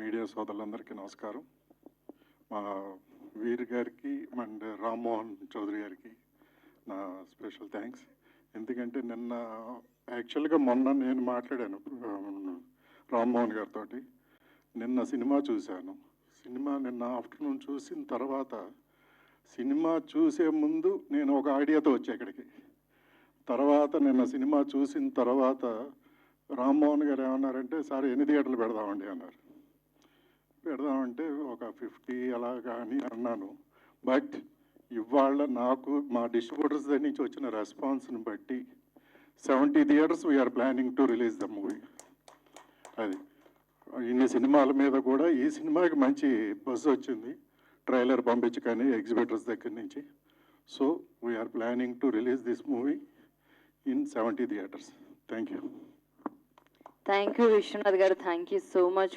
Media సోదరులందరికీ నమస్కారం. మా వీర్ గారికి అండ్ రామ్మోహన్ చౌదరి గారికి నా స్పెషల్ థ్యాంక్స్. ఎందుకంటే నిన్న యాక్చువల్గా మొన్న నేను మాట్లాడాను రామ్మోహన్ గారితో. నిన్న సినిమా చూశాను. సినిమా నిన్న ఆఫ్టర్నూన్ చూసిన తర్వాత, సినిమా చూసే ముందు నేను ఒక ఐడియాతో వచ్చా ఇక్కడికి. తర్వాత నిన్న సినిమా చూసిన తర్వాత రామ్మోహన్ గారు ఏమన్నారంటే, సార్ ఎన్ని థియేటర్లు పెడదామండి అన్నారు. పెడదామంటే ఒక 50 అలాగా అని అన్నాను. బట్ ఇవాళ నాకు మా డిస్ట్రిబ్యూటర్స్ దగ్గర నుంచి వచ్చిన రెస్పాన్స్ని బట్టి 70 theatres we are planning to release the movie. అది ఇన్ని సినిమాల మీద కూడా ఈ సినిమాకి మంచి బజ్ వచ్చింది, ట్రైలర్ పంపించి కానీ ఎగ్జిబిటర్స్ దగ్గర నుంచి. So we are planning to release this movie in 70 theatres. Thank you. Thank you Vishwanath garu. Thank you so much.